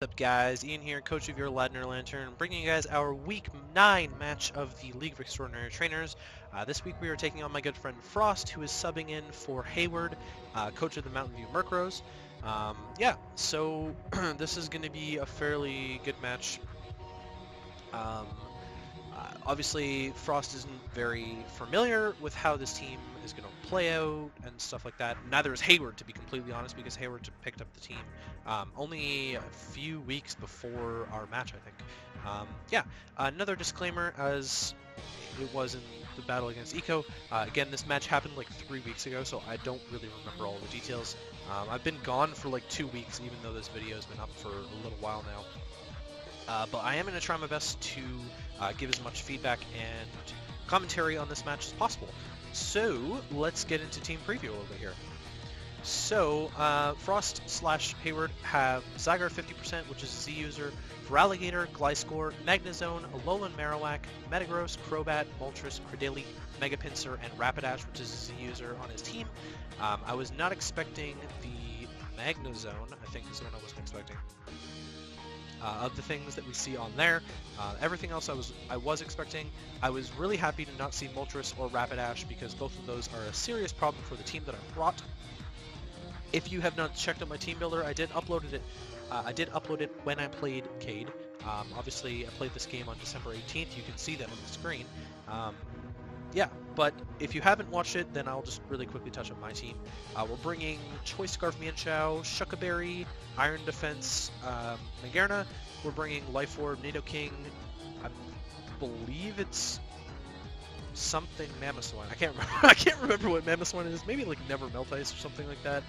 What's up, guys? Ian here, coach of your Ladner Lanturn, bringing you guys our Week 9 match of the League of Extraordinary Trainers. This week we are taking on my good friend Frost, who is subbing in for Hayward, coach of the Mountain View Murkrows. So this is going to be a fairly good match. Obviously, Frost isn't very familiar with how this team is going to play out and stuff like that. Neither is Hayward, to be completely honest, because Hayward picked up the team only a few weeks before our match, I think. Another disclaimer, as it was in the battle against Eco. Again, this match happened like 3 weeks ago, so I don't really remember all the details. I've been gone for like 2 weeks, even though this video has been up for a little while now. But I am going to try my best to give as much feedback and commentary on this match as possible. So let's get into team preview a little bit here. So Frost / Hayward have Zygar 50%, which is a Z user, Feraligatr, Gliscor, Magnezone, Alolan Marowak, Metagross, Crobat, Moltres, Credilli, Megapincer, and Rapidash, which is a Z user on his team. I was not expecting the Magnezone, I think is what I wasn't expecting. Of the things that we see on there. Everything else I was expecting. I was really happy to not see Moltres or Rapidash because both of those are a serious problem for the team that I brought. If you have not checked out my team builder, I did upload it when I played Cade. Obviously, I played this game on December 18th. You can see that on the screen. But if you haven't watched it, then I'll just really quickly touch on my team. We're bringing Choice Scarf Mienshao, Shuckaberry, Iron Defense, Magearna. We're bringing Life Orb, Nidoking. I believe it's something Mamoswine. I can't remember. I can't remember what Mamoswine is. Maybe like Never Melt Ice or something like that.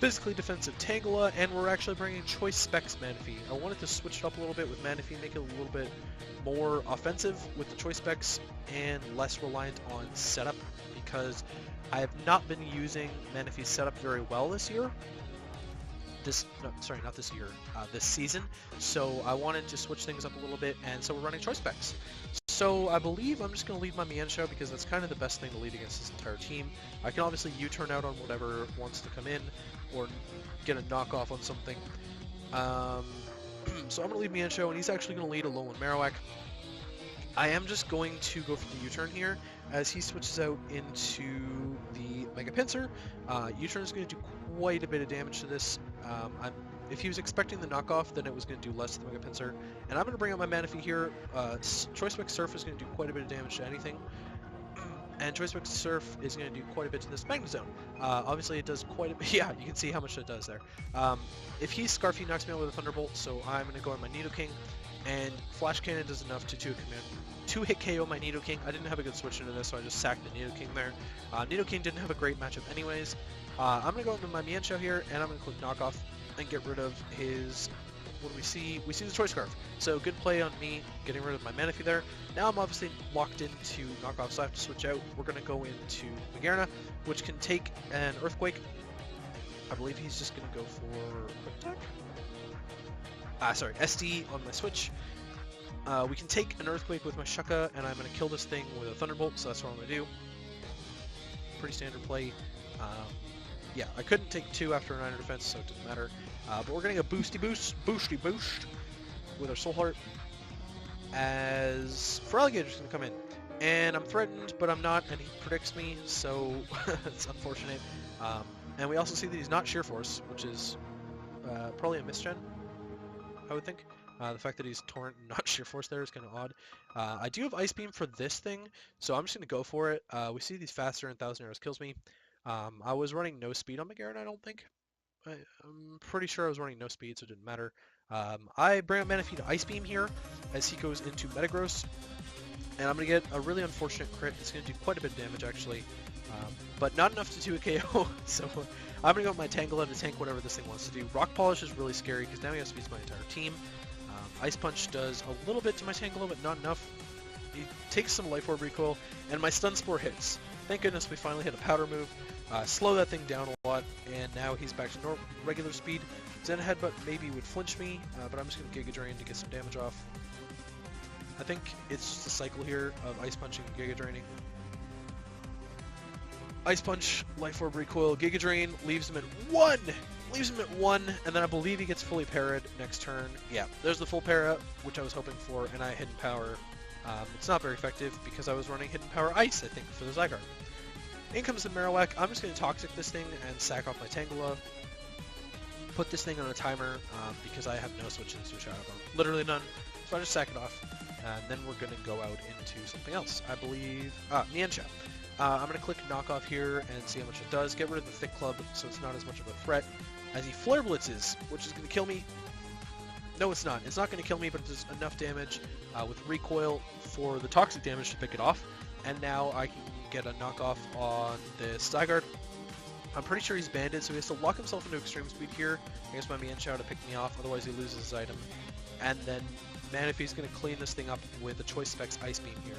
Physically defensive Tangela, and we're actually bringing Choice Specs Manaphy. I wanted to switch it up a little bit with Manaphy, make it a little bit more offensive with the Choice Specs and less reliant on setup, because I have not been using Manaphy's setup very well this year. This season. So I wanted to switch things up a little bit, and so we're running Choice Specs. So I believe I'm just going to lead my Mienshao because that's kind of the best thing to lead against this entire team. I can obviously U-turn out on whatever wants to come in or get a knockoff on something. So I'm going to lead Mienshao, and he's actually going to lead Alolan Marowak. I am just going to go for the U-turn here as he switches out into the Megapincer. U-turn is going to do quite a bit of damage to this. If he was expecting the knockoff, then it was going to do less to the Megapincer. And I'm going to bring out my Manaphy here. Choice Spec Surf is going to do quite a bit of damage to anything. And Choice Spec Surf is going to do quite a bit to this Magnezone. Obviously it does quite a bit. Yeah, you can see how much it does there. If he's Scarf, he knocks me out with a Thunderbolt, so I'm going to go on my Nidoking. And Flash Cannon does enough to 2-hit KO my Nidoking. I didn't have a good switch into this, so I just sacked the Nidoking there. Nidoking didn't have a great matchup anyways. I'm going to go into my Mienshao here, and I'm going to click Knockoff and get rid of his... What do we see? We see the Choice Scarf. So good play on me getting rid of my Manaphy there. Now I'm obviously locked into Knockoff, so I have to switch out. We're going to go into Magearna, which can take an Earthquake. I believe he's just going to go for Quick Attack. SD on my switch. We can take an Earthquake with my Shucka, and I'm going to kill this thing with a Thunderbolt, so that's what I'm going to do. Pretty standard play. Yeah, I couldn't take 2 after an Iron Defense, so it didn't matter. But we're getting a boosty boost with our Soul Heart, as Feraligatr's going to come in. And I'm threatened, but I'm not, and he predicts me, so it's unfortunate. And we also see that he's not Sheer Force, which is probably a misgen, I would think. The fact that he's Torrent and not Sheer Force there is kind of odd. I do have Ice Beam for this thing, so I'm just going to go for it. We see these faster, and 1,000 Arrows kills me. I was running no speed on Magearna, I don't think. I'm pretty sure I was running no speed, so it didn't matter. I bring up Manaphy to Ice Beam here as he goes into Metagross. And I'm going to get a really unfortunate crit. It's going to do quite a bit of damage, actually. But not enough to do a KO, so I'm going to go with my Tangela to tank whatever this thing wants to do. Rock Polish is really scary because now he has to beat my entire team. Ice Punch does a little bit to my Tangela, but not enough. He takes some Life Orb recoil, and my Stun Spore hits. Thank goodness we finally hit a powder move. Slow that thing down a lot, and now he's back to regular speed. Zen Headbutt maybe would flinch me, but I'm just going to Giga Drain to get some damage off. I think it's just a cycle here of Ice Punching and Giga Draining. Ice Punch, Life Orb recoil, Giga Drain leaves him at 1 leaves him at 1, and then I believe he gets fully parried next turn. Yeah, there's the full para, which I was hoping for, and I hidden power. It's not very effective because I was running hidden power ice, I think, for the Zygarde. In comes the Marowak. I'm just going to Toxic this thing and sack off my Tangela. Put this thing on a timer because I have no switches to Shadow Bone. Literally none. So I just sack it off. And then we're going to go out into something else. I believe... Mienshao. I'm going to click Knock Off here and see how much it does. Get rid of the Thick Club so it's not as much of a threat as he Flare Blitzes, which is going to kill me. No, it's not. It's not going to kill me, but it does enough damage with Recoil for the Toxic damage to pick it off. And now I can get a knockoff on the Zygarde. I'm pretty sure he's banded, so he has to lock himself into extreme speed here. I guess my Mienshao to pick me off, otherwise he loses his item. And then Manaphy's going to clean this thing up with a Choice Specs Ice Beam here.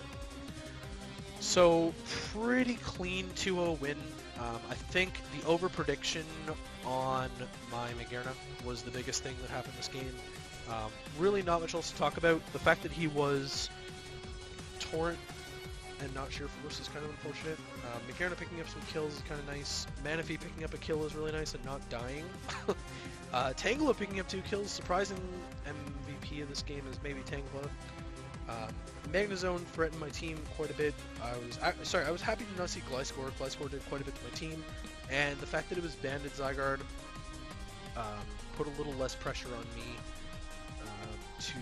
So, pretty clean 2-0 win. I think the over-prediction on my Magearna was the biggest thing that happened this game. Really not much else to talk about. The fact that he was Torrent and not Sheer Force is kind of unfortunate. Magearna picking up some kills is kind of nice. Manaphy picking up a kill is really nice and not dying. Tangela picking up 2 kills. Surprising MVP of this game is maybe Tangela. Magnezone threatened my team quite a bit. I was happy to not see Gliscor. Gliscor did quite a bit to my team, and the fact that it was banded Zygarde put a little less pressure on me to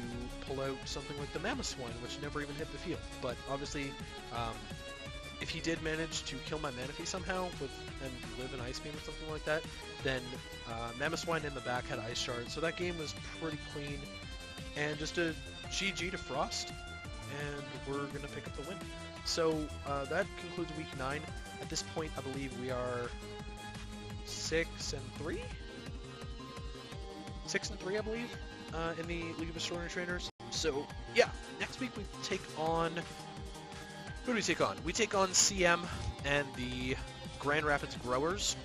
pull out something like the Mamoswine, which never even hit the field. But obviously, if he did manage to kill my Manaphy somehow and live an Ice Beam or something like that, then Mamoswine in the back had Ice Shard, so that game was pretty clean. And just a GG to Frost, and we're going to pick up the win. So that concludes week 9. At this point, I believe we are 6-3? 6-3, I believe, in the League of Extraordinary Trainers. So, yeah, next week we take on... Who do we take on? We take on CM and the Grand Rapids Growers.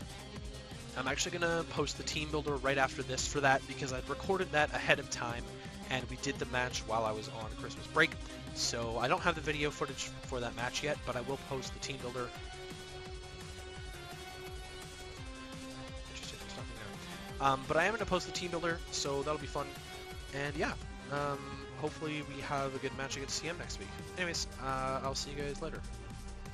I'm actually going to post the team builder right after this for that because I'd recorded that ahead of time. And we did the match while I was on Christmas break, so I don't have the video footage for that match yet, but I will post the team builder. Interesting, there's nothing there. But I am going to post the team builder, so that'll be fun. And yeah, hopefully we have a good match against CM next week. Anyways, I'll see you guys later.